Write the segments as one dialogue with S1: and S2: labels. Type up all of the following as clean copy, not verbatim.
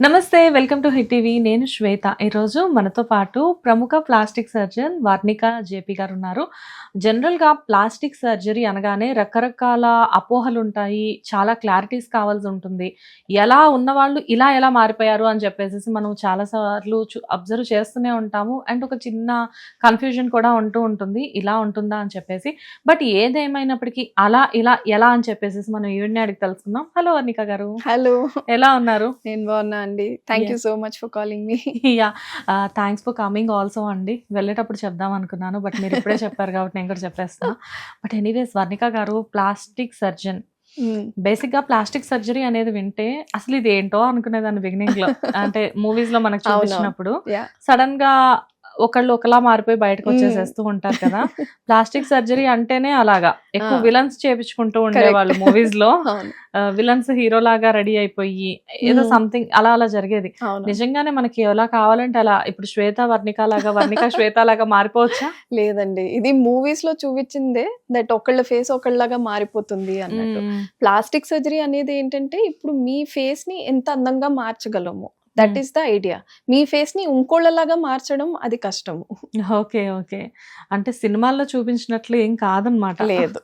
S1: నమస్తే, welcome to hit TV. నేను శ్వేత. ఈరోజు మనతో పాటు ప్రముఖ ప్లాస్టిక్ సర్జన్ వర్ణిక జేపీ గారు ఉన్నారు. జనరల్గా ప్లాస్టిక్ సర్జరీ అనగానే రకరకాల అపోహలు ఉంటాయి, చాలా క్లారిటీస్ కావాల్సి ఉంటుంది. ఎలా ఉన్నవాళ్ళు ఎలా మారిపోయారు అని చెప్పేసి మనం చాలాసార్లు అబ్జర్వ్ చేస్తూనే ఉంటాము. అండ్ ఒక చిన్న కన్ఫ్యూజన్ కూడా ఉంటూ ఉంటుంది, ఇలా ఉంటుందా అని చెప్పేసి. బట్ ఏదేమైనప్పటికీ ఎలా అని చెప్పేసి మనం ఈవిడ్ని అడిగి తెలుసుకుందాం. హలో వర్ణిక గారు.
S2: హలో,
S1: ఎలా ఉన్నారు?
S2: నేను బాగున్నా అండి. Thank you so much for calling me.
S1: Yeah, thanks for coming also అండి. వెళ్ళేటప్పుడు చెప్దాం అనుకున్నాను, బట్ మీరు ఇప్పుడే చెప్పారు కాబట్టి నేను కూడా చెప్పేస్తా. బట్ ఎనీవేస్, వర్ణిక గారు ప్లాస్టిక్ సర్జన్. బేసిక్ గా ప్లాస్టిక్ సర్జరీ అనేది వింటే అసలు ఇది ఏంటో అనుకునేదాన్ని బిగినింగ్ లో. అంటే మూవీస్ లో మనకు చూపించినప్పుడు సడన్ గా ఒకళ్ళు ఒకలా మారిపోయి బయటకు వచ్చేసేస్తూ ఉంటారు కదా. ప్లాస్టిక్ సర్జరీ అంటేనే అలాగా ఎక్కువ విలన్స్ చేపించుకుంటూ ఉండేవాళ్ళు మూవీస్ లో. విలన్స్ హీరో లాగా రెడీ అయిపోయి ఏదో సంథింగ్ అలా జరిగేది. నిజంగానే మనకి ఎలా కావాలంటే అలా ఇప్పుడు శ్వేత వర్ణిక లాగా, వర్ణిక శ్వేత లాగా మారిపోవచ్చా?
S2: లేదండి, ఇది మూవీస్ లో చూపించిందే దట్ ఒకళ్ళ ఫేస్ ఒకళ్ళలాగా మారిపోతుంది అన్నట్టు. ప్లాస్టిక్ సర్జరీ అనేది ఏంటంటే ఇప్పుడు మీ ఫేస్ ని ఎంత అందంగా మార్చగలము, దట్ ఈస్ ద ఐడియా. మీ ఫేస్ ని ఇంకోళ్ళలాగా మార్చడం అది కష్టము.
S1: ఓకే ఓకే, అంటే సినిమాల్లో చూపించినట్లు ఏం కాదనమాట.
S2: లేదు.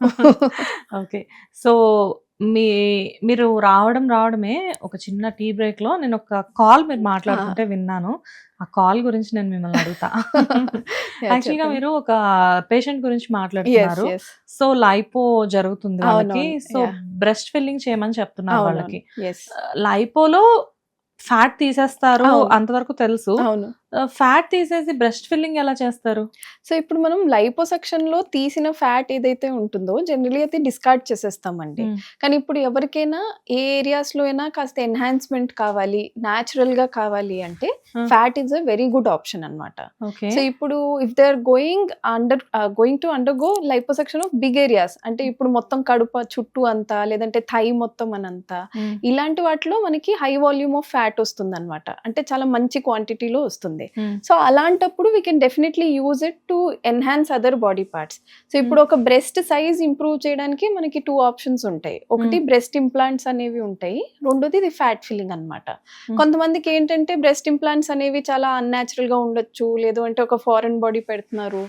S1: ఓకే, సో మీరు రావడమే ఒక చిన్న టీ బ్రేక్ లో నేను ఒక కాల్ మీరు మాట్లాడుతుంటే విన్నాను. ఆ కాల్ గురించి నేను మిమ్మల్ని అడుగుతా. యాక్చువల్గా మీరు ఒక పేషెంట్ గురించి మాట్లాడుతున్నారు. సో లైపో జరుగుతుంది వాళ్ళకి, సో బ్రెస్ట్ ఫిల్లింగ్ చేయమని చెప్తున్నారు వాళ్ళకి. లైపోలో ఫ్యాట్ తీసేస్తారు అంతవరకు తెలుసు. ఫ్యాట్ తీసేసి బ్రెస్ట్ ఫిల్లింగ్ ఎలా చేస్తారు?
S2: సో ఇప్పుడు మనం లైపోసెక్షన్ లో తీసిన ఫ్యాట్ ఏదైతే ఉంటుందో జనరలీ అయితే డిస్కార్డ్ చేసేస్తామండి. కానీ ఇప్పుడు ఎవరికైనా ఏ ఏరియాస్ లో అయినా కాస్త ఎన్హాన్స్మెంట్ కావాలి, న్యాచురల్ గా కావాలి అంటే fat is a very good option అన్నమాట. సో ఇప్పుడు if they are going to undergo liposuction of big areas, అంటే ఇప్పుడు మొత్తం కడుప చుట్టూ అంతా, లేదంటే థై మొత్తం అనంతా, ఇలాంటి వాటిలో మనకి హై వాల్యూమ్ ఆఫ్ ఫ్యాట్ వస్తుంది అనమాట. అంటే చాలా మంచి క్వాంటిటీలో వస్తుంది. సో అలాంటప్పుడు we can definitely use it to enhance other body parts. So ఇప్పుడు ఒక బ్రెస్ట్ సైజ్ ఇంప్రూవ్ చేయడానికి మనకి 2 ఆప్షన్స్ ఉంటాయి. ఒకటి బ్రెస్ట్ ఇంప్లాంట్స్ అనేవి ఉంటాయి, రెండోది ఇది ఫ్యాట్ ఫిల్లింగ్ అనమాట. కొంతమందికి ఏంటంటే బ్రెస్ట్ ఇంప్లాంట్స్ అనేవి చాలా అన్యాచురల్ గా ఉండొచ్చు, లేదు అంటే ఒక ఫారెన్ బాడీ పెడుతున్నారు,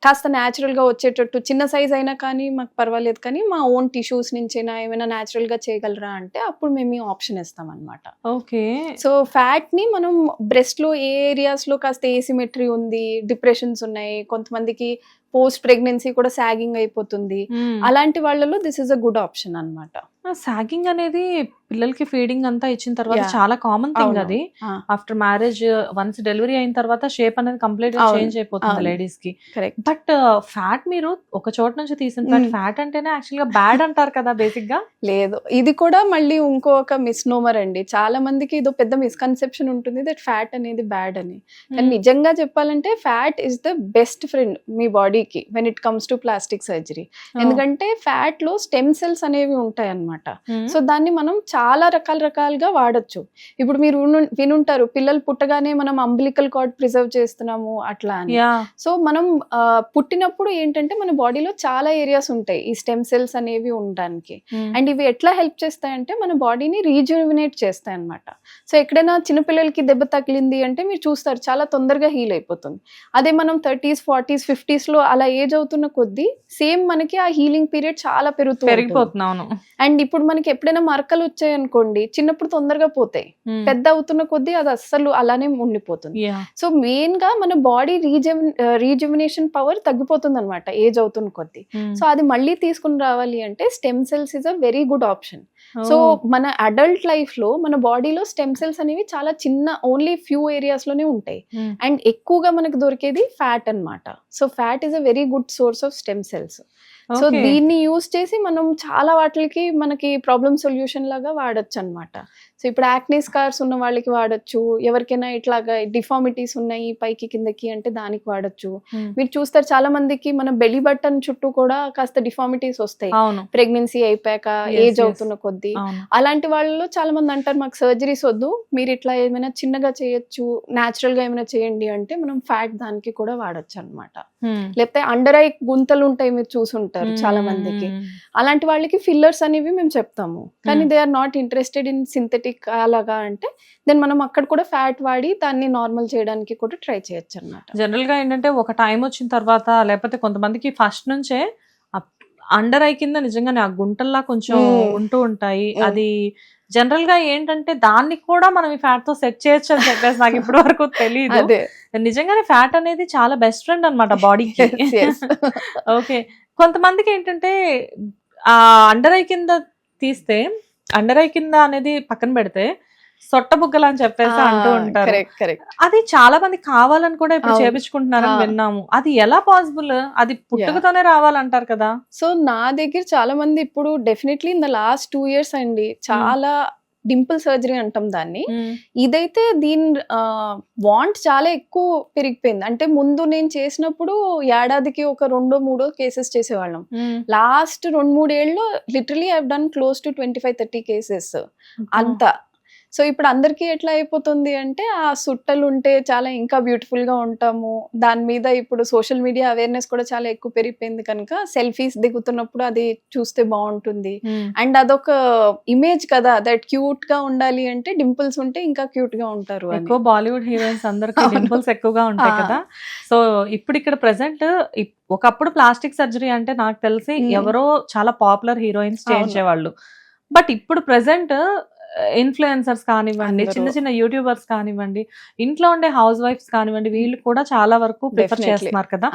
S2: కాస్త న్యాచురల్ గా వచ్చేటట్టు చిన్న సైజ్ అయినా కానీ మాకు పర్వాలేదు, కానీ మా ఓన్ టిష్యూస్ నుంచైనా ఏమైనా న్యాచురల్ గా చేయగలరా అంటే అప్పుడు మేము ఈ ఆప్షన్ ఇస్తాం అనమాట.
S1: ఓకే,
S2: సో ఫ్యాట్ ని మనం బ్రెస్ట్ లో ఏ ఏరియాస్ లో కాస్త ఏసిమెట్రీ ఉంది, డిప్రెషన్స్ ఉన్నాయి, కొంతమందికి పోస్ట్ ప్రెగ్నెన్సీ కూడా సాగింగ్ అయిపోతుంది, అలాంటి వాళ్ళలో this is a good option అన్నమాట.
S1: సాగింగ్ అనేది పిల్లలకి ఫీడింగ్ అంతా ఇచ్చిన తర్వాత చాలా కామన్ థింగ్. అది ఆఫ్టర్ మ్యారేజ్ వన్స్ డెలివరీ అయిన తర్వాత షేప్ అనేది కంప్లీట్ గా చేంజ్ అయిపోతుంది లేడీస్ కి. బట్ ఫ్యాట్ మీరు ఒక చోట నుంచి తీసిన ఫ్యాట్ అంటేనే యాక్చువల్ గా బ్యాడ్ అంటారు కదా బేసిక్ గా.
S2: లేదు, ఇది కూడా మళ్ళీ ఇంకొక మిస్నోమర్ అండి. చాలా మందికి ఇదో పెద్ద మిస్కన్సెప్షన్ ఉంటుంది దట్ ఫ్యాట్ అనేది బ్యాడ్ అని. కానీ నిజంగా చెప్పాలంటే fat is the best friend మీ బాడీకి when it comes to plastic surgery. ఎందుకంటే ఫ్యాట్ లో స్టెమ్ సెల్స్ అనేవి ఉంటాయి అన్నమాట. సో దాన్ని మనం చాలా రకాలుగా వాడచ్చు. ఇప్పుడు మీరు వినుంటారు, పిల్లలు పుట్టగానే మనం అంబిలికల్ కార్డ్ ప్రిజర్వ్ చేస్తున్నాము అట్లా అని. సో మనం పుట్టినప్పుడు ఏంటంటే మన బాడీలో చాలా ఏరియాస్ ఉంటాయి ఈ స్టెమ్ సెల్స్ అనేవి ఉండడానికి. అండ్ ఇవి ఎట్లా హెల్ప్ చేస్తాయంటే మన బాడీని రీజువినేట్ చేస్తాయి అన్నమాట. సో ఎక్కడైనా చిన్నపిల్లలకి దెబ్బ తగిలింది అంటే మీరు చూస్తారు చాలా తొందరగా హీల్ అయిపోతుంది. అదే మనం 30s, 40s, 50s లో అలా ఏజ్ అవుతున్న కొద్దీ సేమ్ మనకి ఆ హీలింగ్ పీరియడ్ చాలా
S1: పెరిగిపోతున్నాను.
S2: అండ్ ఇప్పుడు మనకి ఎప్పుడైనా మరకలు వచ్చాయి అనుకోండి, చిన్నప్పుడు తొందరగా పోతాయి, పెద్ద అవుతున్న కొద్దీ అది అస్సలు అలానే ఉండిపోతుంది. సో మెయిన్ గా మన బాడీ రీజువినేషన్ పవర్ తగ్గిపోతుంది అనమాట ఏజ్ అవుతున్న కొద్దీ. సో అది మళ్ళీ తీసుకుని రావాలి అంటే stem cells is a very good option. So మన అడల్ట్ లైఫ్ లో మన బాడీలో స్టెమ్ సెల్స్ అనేవి చాలా చిన్న ఓన్లీ ఫ్యూ ఏరియాస్ లోనే ఉంటాయి. అండ్ ఎక్కువగా మనకు దొరికేది ఫ్యాట్ అన్నమాట. So fat is a very good source of stem cells. So దీన్ని యూజ్ చేసి మనం చాలా వాటికి మనకి ప్రాబ్లమ్ సొల్యూషన్ లాగా వాడచ్చు అనమాట. సో ఇప్పుడు యాక్నే స్కార్స్ ఉన్న వాళ్ళకి వాడచ్చు, ఎవరికైనా ఇట్లాగా డిఫార్మిటీస్ ఉన్నాయి పైకి కిందకి అంటే దానికి వాడచ్చు. మీరు చూస్తారు చాలా మందికి మన బెలీ బటన్ చుట్టూ కూడా కాస్త డిఫార్మిటీస్ వస్తాయి ప్రెగ్నెన్సీ అయిపోయాక, ఏజ్ అవుతున్న కొద్దీ. అలాంటి వాళ్ళలో చాలా మంది అంటారు మాకు సర్జరీస్ వద్దు, మీరు ఇట్లా ఏమైనా చిన్నగా చేయొచ్చు, న్యాచురల్ గా ఏమైనా చేయండి అంటే మనం ఫ్యాట్ దానికి కూడా వాడచ్చు అనమాట. లేకపోతే అండర్ ఐ గుంతలు ఉంటాయి, మీరు చూసుంటారు చాలా మందికి. అలాంటి వాళ్ళకి ఫిల్లర్స్ అనేవి మేము చెప్తాము. కానీ they are not interested in synthetic అలాగా అంటే దెన్ మనం అక్కడ కూడా ఫ్యాట్ వాడి దాన్ని నార్మల్ చేయడానికి కూడా ట్రై చేయొచ్చు అన్నమాట.
S1: జనరల్ గా ఏంటంటే ఒక టైం వచ్చిన తర్వాత, లేకపోతే కొంతమందికి ఫస్ట్ నుంచే అండర్ ఐ కింద నిజంగానే ఆ గుంటల్లా కొంచెం ఉంటూ ఉంటాయి. అది జనరల్ గా ఏంటంటే దాన్ని కూడా మనం ఈ ఫ్యాట్ తో సెట్ చేయొచ్చు అని చెప్పేసి నాకు ఇప్పటి వరకు తెలియదు. నిజంగానే ఫ్యాట్ అనేది చాలా బెస్ట్ ఫ్రెండ్ అనమాట బాడీకి. ఓకే, కొంతమందికి ఏంటంటే ఆ అండర్ ఐ కింద తీస్తే, అండర్ ఐ కింద అనేది పక్కన పెడితే సొట్ట బుగ్గలు అని చెప్పేసి అంటూ ఉంటారు. అది చాలా మంది కావాలని కూడా ఇప్పుడు చేపించుకుంటున్నారని విన్నాము. అది ఎలా పాసిబుల్? అది పుట్టుకతోనే రావాలంటారు కదా.
S2: సో నా దగ్గర చాలా మంది ఇప్పుడు definitely in the last 2 years అండి చాలా డింపుల్ సర్జరీ అంటాం దాన్ని. ఇదైతే దీని వాంట్ చాలా ఎక్కువ పెరిగిపోయింది. అంటే ముందు నేను చేసినప్పుడు ఏడాదికి ఒక 2-3 కేసెస్ చేసేవాళ్ళం. లాస్ట్ 2-3 ఏళ్ళలో literally I have done close to 25-30 cases అంతా. సో ఇప్పుడు అందరికీ ఎట్లా అయిపోతుంది అంటే ఆ సుట్టలు ఉంటే చాలా ఇంకా బ్యూటిఫుల్ గా ఉంటాము. దాని మీద ఇప్పుడు సోషల్ మీడియా అవేర్నెస్ కూడా చాలా ఎక్కువ పెరిగిపోయింది కనుక సెల్ఫీస్ దిగుతున్నప్పుడు అది చూస్తే బాగుంటుంది. అండ్ అదొక ఇమేజ్ కదా, దట్ క్యూట్ గా ఉండాలి అంటే డింపుల్స్ ఉంటే ఇంకా క్యూట్ గా ఉంటారు.
S1: ఎక్కువ బాలీవుడ్ హీరోయిన్స్ అందరికి డింపుల్స్ ఎక్కువగా ఉంటాయి కదా. సో ఇప్పుడు ఇక్కడ ప్రెసెంట్ ఒకప్పుడు ప్లాస్టిక్ సర్జరీ అంటే నాకు తెలిసి ఎవరో చాలా పాపులర్ హీరోయిన్స్ చేయించేవాళ్ళు. బట్ ఇప్పుడు ప్రెసెంట్ ఇన్ఫ్లుయెన్సర్స్ కానివ్వండి, చిన్న చిన్న యూట్యూబర్స్ కానివ్వండి, ఇంట్లో ఉండే హౌస్ వైఫ్స్ కానివ్వండి, వీళ్ళు కూడా చాలా వరకు ప్రిఫర్ చేస్తున్నారు కదా.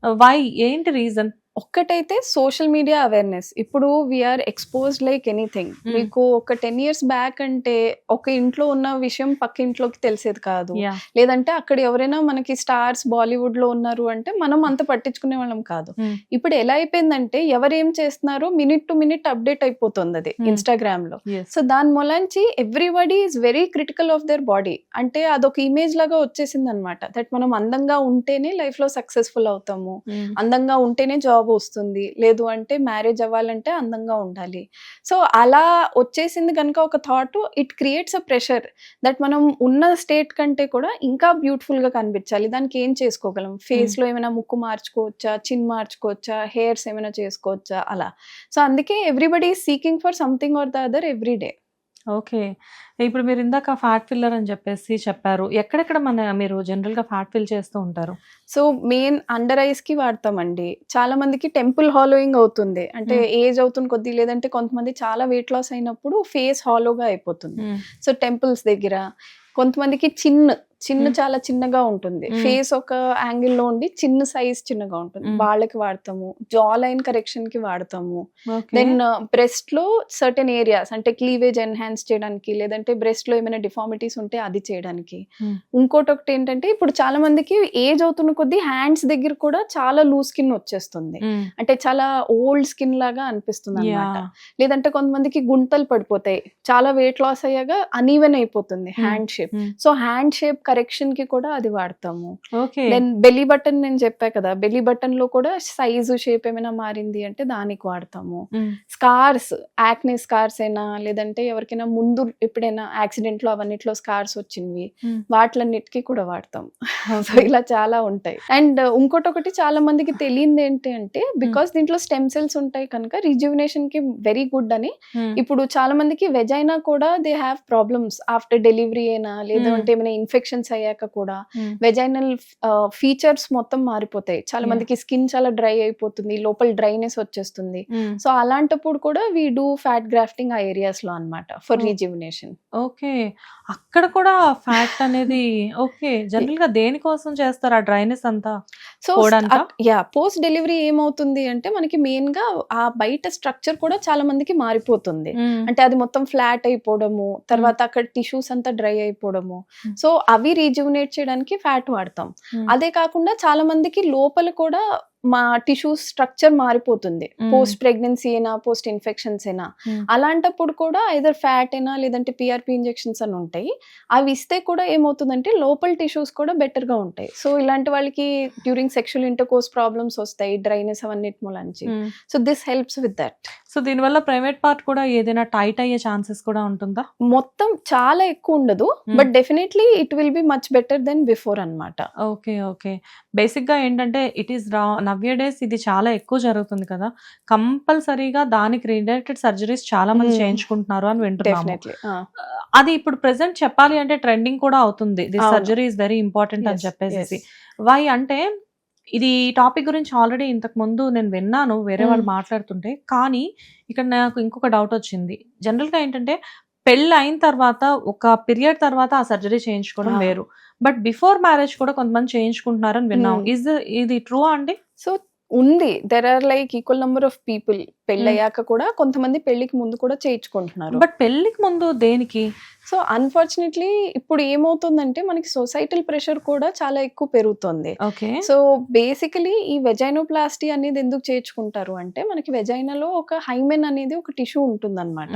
S1: వై, ఏంటి రీజన్?
S2: ఒక్కటైతే సోషల్ మీడియా అవేర్నెస్. ఇప్పుడు వీఆర్ ఎక్స్పోజ్డ్ లైక్ ఎనీథింగ్. మీకు ఒక 10 years బ్యాక్ అంటే ఒక ఇంట్లో ఉన్న విషయం పక్క ఇంట్లోకి తెలిసేది కాదు. లేదంటే అక్కడ ఎవరైనా మనకి స్టార్స్ బాలీవుడ్ లో ఉన్నారు అంటే మనం అంత పట్టించుకునే వాళ్ళం కాదు. ఇప్పుడు ఎలా అయిపోయిందంటే ఎవరేం చేస్తున్నారో మినిట్ టు మినిట్ అప్డేట్ అయిపోతుంది అది ఇన్స్టాగ్రామ్ లో. సో దాని మూలంచి everybody is very critical of their body. అంటే అదొక ఇమేజ్ లాగా వచ్చేసింది అనమాట. దట్ మనం అందంగా ఉంటేనే లైఫ్ లో సక్సెస్ఫుల్ అవుతాము, అందంగా ఉంటేనే జాబ్ వస్తుంది, లేదు అంటే మ్యారేజ్ అవ్వాలంటే అందంగా ఉండాలి. సో అలా వచ్చేసింది కనుక ఒక thought, it creates a pressure that మనం ఉన్న స్టేట్ కంటే కూడా ఇంకా బ్యూటిఫుల్ గా కనిపించాలి. దానికి ఏం చేసుకోగలం? ఫేస్ లో ఏమైనా ముక్కు మార్చుకోవచ్చా, చిన్ మార్చుకోవచ్చా, హెయిర్స్ ఏమైనా చేసుకోవచ్చా, అలా. సో అందుకే everybody is seeking for something or the other every day.
S1: Okay, ఇప్పుడు మీరు ఇందాక ఫ్యాట్ ఫిల్లర్ అని చెప్పేసి చెప్పారు. ఎక్కడెక్కడ మీరు జనరల్ గా ఫ్యాట్ ఫిల్ చేస్తూ ఉంటారు?
S2: సో మెయిన్ అండర్ ఐస్ కి వాడతామండి. చాలా మందికి టెంపుల్ హాలోయింగ్ అవుతుంది, అంటే ఏజ్ అవుతుంది కొద్ది, లేదంటే కొంతమంది చాలా వెయిట్ లాస్ అయినప్పుడు ఫేస్ హాలోగా అయిపోతుంది. సో టెంపుల్స్ దగ్గర. కొంతమందికి చిన్న చాలా చిన్నగా ఉంటుంది, ఫేస్ ఒక యాంగిల్ లో ఉండి చిన్న సైజ్ చిన్నగా ఉంటుంది, వాళ్ళకి వాడతాము. జా లైన్ కరెక్షన్ కి వాడతాము. దెన్ బ్రెస్ట్ లో సర్టెన్ ఏరియాస్ అంటే క్లీవేజ్ ఎన్హాన్స్ చేయడానికి, లేదంటే బ్రెస్ట్ లో ఏమైనా డిఫార్మిటీస్ ఉంటే అది చేయడానికి. ఇంకోటి ఏంటంటే ఇప్పుడు చాలా మందికి ఏజ్ అవుతున్న కొద్దీ హ్యాండ్స్ దగ్గర కూడా చాలా లూజ్ స్కిన్ వచ్చేస్తుంది, అంటే చాలా ఓల్డ్ స్కిన్ లాగా అనిపిస్తుంది అన్నమాట. లేదంటే కొంతమందికి గుంతలు పడిపోతాయి, చాలా వెయిట్ లాస్ అయ్యాక అనీవెన్ అయిపోతుంది hand shape. So hand shape correction కి కూడా అది వాడతాము. దెన్ బెల్లీ బటన్ నేను చెప్పా కదా, బెల్లీ బటన్ లో కూడా సైజు షేప్ ఏమైనా మారింది అంటే దానికి వాడతాము. స్కార్స్, యాక్నే స్కార్స్ అయినా, లేదంటే ఎవరికైనా ముందు ఎప్పుడైనా యాక్సిడెంట్ లో అవన్నిట్లో స్కార్స్ వచ్చినవి, వాటిలన్నిటికీ కూడా వాడతాం. సో ఇలా చాలా ఉంటాయి. అండ్ ఇంకోటి చాలా మందికి తెలియంది ఏంటి అంటే, బికాస్ దీంట్లో స్టెమ్ సెల్స్ ఉంటాయి కనుక రిజ్యువినేషన్ కి వెరీ గుడ్ అని. ఇప్పుడు చాలా మందికి వెజైనా కూడా they have problems after delivery అయినా, లేదంటే ఏమైనా ఇన్ఫెక్షన్స్ అయ్యాక కూడా వెజైనల్ ఫీచర్స్ మొత్తం మారిపోతాయి. చాలా మందికి స్కిన్ చాలా డ్రై అయిపోతుంది, లోపల డ్రైనెస్ వచ్చేస్తుంది. సో అలాంటప్పుడు కూడా వీ డూ ఫ్యాట్ గ్రాఫ్టింగ్ ఆ ఏరియాస్ లో అన్నమాట ఫర్ రిజ్యువినేషన్.
S1: ఓకే, అక్కడ కూడా ఫ్యాట్ అనేది ఓకే. జనరల్ గా దేనికోసం చేస్తారు ఆ డ్రైనెస్ అంతా?
S2: సో పోస్ట్ డెలివరీ ఏమవుతుంది అంటే మనకి మెయిన్ గా ఆ బయట స్ట్రక్చర్ కూడా చాలా మందికి మారిపోతుంది. అంటే అది మొత్తం ఫ్లాట్ అయిపోవడము, తర్వాత అక్కడ టిష్యూస్ అంతా డ్రై అయిపోవడము. సో అవి రీజువినేట్ చేయడానికి ఫ్యాట్ వాడతాం. అదే కాకుండా చాలా మందికి లోపల కూడా మా టిష్యూ స్ట్రక్చర్ మారిపోతుంది, పోస్ట్ ప్రెగ్నెన్సీ అయినా పోస్ట్ ఇన్ఫెక్షన్స్ అయినా. అలాంటప్పుడు కూడా ఐదర్ ఫ్యాట్ అయినా లేదంటే పిఆర్పి ఇంజెక్షన్స్ అని ఉంటాయి, అవి ఇస్తే కూడా ఏమవుతుందంటే లోపల టిష్యూస్ కూడా బెటర్ గా ఉంటాయి. సో ఇలాంటి వాళ్ళకి డ్యూరింగ్ సెక్షువల్ ఇంటర్కోర్స్ ప్రాబ్లమ్స్ వస్తాయి, డ్రైనెస్ అవన్నిటి మూలంచి. So this helps with that.
S1: So దీనివల్ల ప్రైవేట్ పార్ట్ కూడా ఏదైనా టైట్ అయ్యే ఛాన్సెస్ కూడా ఉంటుందా?
S2: మొత్తం చాలా ఎక్కువ ఉండదు, but definitely it will be much better then before అన్నమాట.
S1: Okay okay. బేసిక్గా ఏంటంటే ఇట్ ఈస్ నవ్య డేస్ ఇది చాలా ఎక్కువ జరుగుతుంది కదా, కంపల్సరీగా దానికి రిలేటెడ్ సర్జరీస్ చాలా మంది చేయించుకుంటున్నారు అని వింటున్నాము.
S2: డెఫినెట్లీ
S1: అది ఇప్పుడు ప్రెసెంట్ చెప్పాలి అంటే ట్రెండింగ్ కూడా అవుతుంది, దిస్
S2: అవును.
S1: సర్జరీ ఇస్ వెరీ ఇంపార్టెంట్ అని
S2: Yes,
S1: చెప్పేసి.
S2: yes.
S1: వై అంటే ఇది టాపిక్ గురించి ఆల్రెడీ ఇంతకు ముందు నేను విన్నాను వేరే వాళ్ళు మాట్లాడుతుంటే, కానీ ఇక్కడ నాకు ఇంకొక డౌట్ వచ్చింది. జనరల్గా ఏంటంటే పెళ్ళి అయిన తర్వాత ఒక పీరియడ్ తర్వాత ఆ సర్జరీ చేయించుకోవడం వేరు, బట్ బిఫోర్ మ్యారేజ్ కూడా కొంతమంది చేయించుకుంటున్నారని విన్నాం. ఇది ట్రూ అండి?
S2: సో ఉంది, there are like equal number of people పెళ్ళయ్యాక కూడా కొంతమంది పెళ్లికి ముందు కూడా చేయించుకుంటున్నారు.
S1: బట్ పెళ్ళికి ముందు దేనికి?
S2: సో అన్ఫార్చునేట్లీ ఇప్పుడు ఏమవుతుందంటే మనకి సొసైటల్ ప్రెషర్ కూడా చాలా ఎక్కువ పెరుగుతుంది.
S1: ఓకే.
S2: సో బేసికలీ ఈ వెజైనోప్లాస్టీ అనేది ఎందుకు చేయించుకుంటారు అంటే మనకి వెజైనాలో ఒక హైమెన్ అనేది ఒక టిష్యూ ఉంటుందన్నమాట.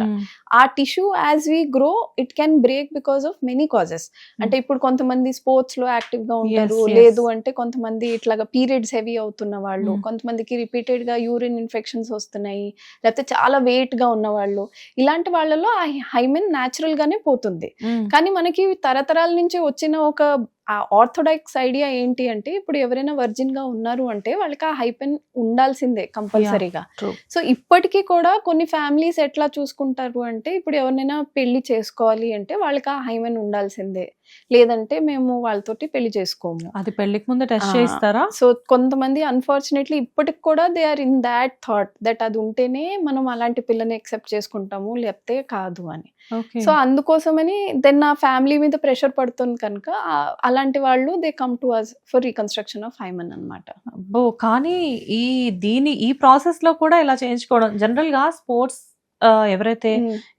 S2: ఆ tissue as we grow it can break because of many causes. అంటే ఇప్పుడు కొంతమంది స్పోర్ట్స్ లో యాక్టివ్ గా ఉంటారు,
S1: Yes, yes.
S2: లేదు అంటే కొంతమంది ఇట్లాగా పీరియడ్స్ హెవీ అవుతున్న వాళ్ళు, కొంతమందికి రిపీటెడ్ గా యూరిన్ ఇన్ఫెక్షన్స్ వస్తున్నాయి, లేకపోతే చాలా వెయిట్ గా ఉన్న వాళ్ళు, ఇలాంటి వాళ్ళలో ఆ హైమెన్ న్యాచురల్ గానే పోతుంది. కానీ మనకి తరతరాల నుంచి వచ్చిన ఒక ఆర్థోడాక్స్ ఐడియా ఏంటి అంటే ఇప్పుడు ఎవరైనా వర్జిన్ గా ఉన్నారు అంటే వాళ్ళకి ఆ హైపెన్ ఉండాల్సిందే కంపల్సరీగా.
S1: true.
S2: సో ఇప్పటికీ కూడా కొన్ని ఫ్యామిలీస్ ఎట్లా చూసుకుంటారు అంటే ఇప్పుడు ఎవరినైనా పెళ్లి చేసుకోవాలి అంటే వాళ్ళకి ఆ హైమెన్ ఉండాల్సిందే, లేదంటే మేము వాళ్ళతోటి పెళ్లి చేసుకోము.
S1: అది పెళ్లికి ముందు టెస్ట్ చేస్తారా?
S2: సో కొంతమంది అన్ఫార్చునేట్లీ ఇప్పటికి కూడా they are in that thought that అది ఉంటేనే మనం అలాంటి పిల్లని ఎక్సెప్ట్ చేసుకుంటాము, లేకపోతే కాదు అని.
S1: ఓకే.
S2: సో అందుకోసమని దెన్ ఆ ఫ్యామిలీ మీద ప్రెషర్ పడుతుంది కనుక అలాంటి వాళ్ళు they come to us for reconstruction of hymen అన్నమాట.
S1: అబ్బో, కానీ ఈ ప్రాసెస్ లో కూడా ఇలా చేయించుకోవడం జనరల్ గా స్పోర్ట్స్ ఎవరైతే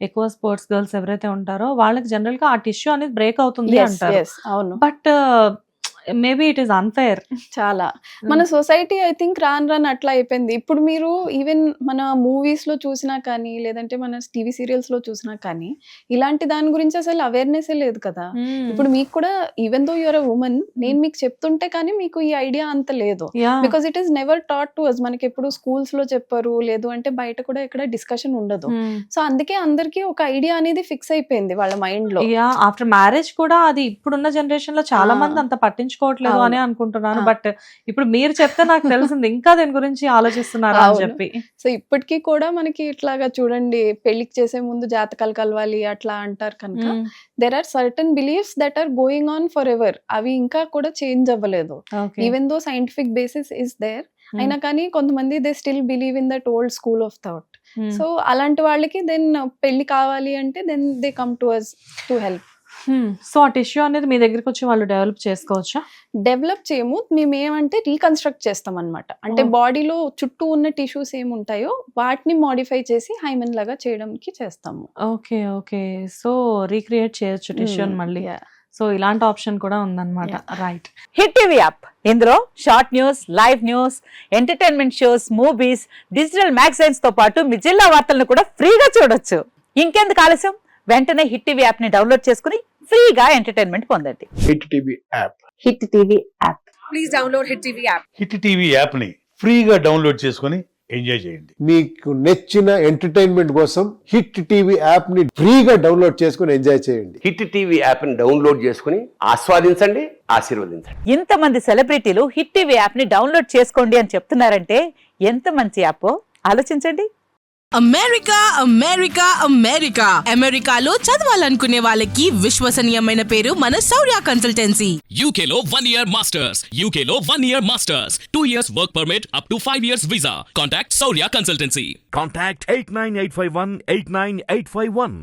S1: ఎక్కువ స్పోర్ట్స్ గర్ల్స్ ఎవరైతే ఉంటారో వాళ్ళకి జనరల్ గా ఆ టిష్యూ అనేది బ్రేక్ అవుతుంది
S2: Yes,
S1: అంటారు.
S2: yes, అవును.
S1: But maybe it is unfair.
S2: చాలా మన సొసైటీ ఐ థింక్ రాను అట్లా అయిపోయింది. ఇప్పుడు మీరు ఈవెన్ మన మూవీస్ లో చూసినా కానీ లేదంటే మన టీవీ సీరియల్స్ లో చూసినా కానీ ఇలాంటి దాని గురించి అసలు అవేర్నెస్ లేదు కదా. ఇప్పుడు మీకు కూడా even though you're a woman, నేను మీకు చెప్తుంటే కానీ మీకు ఈ ఐడియా అంత లేదు, because it is never taught to us. మనకి ఎప్పుడు స్కూల్స్ లో చెప్పారు, లేదు అంటే బయట కూడా ఎక్కడ డిస్కషన్ ఉండదు. సో అందుకే అందరికి ఒక ఐడియా అనేది ఫిక్స్ అయిపోయింది వాళ్ళ మైండ్ లో.
S1: ఆఫ్టర్ మ్యారేజ్ కూడా అది ఇప్పుడున్న జనరేషన్ లో చాలా మంది అంత పట్టించుకోవట్లేదు అని అనుకుంటున్నాను. బట్ ఇప్పుడు మీరు చెప్తే నాకు తెలిసింది ఇంకా దీని గురించి ఆలోచిస్తున్నారు అని చెప్పి.
S2: సో ఇప్పటికీ కూడా మనకి ఇట్లాగా చూడండి, పెళ్లికి చేసే ముందు జాతకాలు కలవాలి అట్లా అంటారు కనుక there are certain beliefs that are going on forever. అవి ఇంకా కూడా చేంజ్ అవ్వలేదు, even though scientific basis is there. అయినా కానీ కొంతమంది they still believe in that old school of thought. So అలాంటి వాళ్ళకి దెన్ పెళ్లి కావాలి అంటే then they come to us to help.
S1: So ఆ టిష్యూ అనేది మీ దగ్గరికి వచ్చి వాళ్ళు డెవలప్ చేసుకోవచ్చా?
S2: డెవలప్ చేయము, మేము ఏమంటే రీకన్స్ట్రక్ట్ చేస్తాం అనమాట. అంటే బాడీలో చుట్టూ ఉన్న టిష్యూస్ ఏముంటాయో వాటిని మోడిఫై చేసి హైమెన్ లాగా చేయడానికి చేస్తాము.
S1: Okay okay. సో రీక్రియేట్ చేయొచ్చు టిష్యూని మళ్ళీ. సో ఇలాంటి ఆప్షన్ కూడా ఉందన్నమాట. రైట్.
S3: హిట్ టీవీ యాప్, ఇందులో short news, live news, entertainment shows, movies, digital magazines తో పాటు మీ జిల్లా వార్తలను కూడా ఫ్రీగా చూడొచ్చు. ఇంకెందుకు ఆలస్యం, వెంటనే హిట్ టీవీ యాప్ ని డౌన్లోడ్ చేసుకుని ఫ్రీగా ఎంటర్టైన్మెంట్ పొందండి.
S4: Hit TV app.
S3: Hit TV app.
S5: Please download hit TV app.
S6: Hit TV app ని ఫ్రీగా డౌన్లోడ్ చేసుకొని ఎంజాయ్ చేయండి.
S4: మీకు నచ్చిన ఎంటర్టైన్మెంట్ కోసం హిట్ టీవీ యాప్ ని ఫ్రీగా డౌన్లోడ్ చేసుకుని ఎంజాయ్ చేయండి.
S7: హిట్ టీవీ యాప్ ని డౌన్లోడ్ చేసుకుని ఆస్వాదించండి, ఆశీర్వదించండి.
S3: ఇంతమంది సెలబ్రిటీలు హిట్ టీవీ యాప్ ని డౌన్లోడ్ చేసుకోండి అని చెప్తున్నారంటే ఎంత మంచి యాప్ ఆలోచించండి.
S5: అమెరికా అమెరికా అమెరికా అమెరికాలో చదవాలనుకునే వాళ్ళకి విశ్వసనీయమైన పేరు మన శౌర్య కన్సల్టెన్సీ.
S8: UK లో 1 year masters. UK లో 1 year masters. 2 years work permit up to 5 years visa. Contact Saurya Consultancy.
S9: Contact 89851 89851.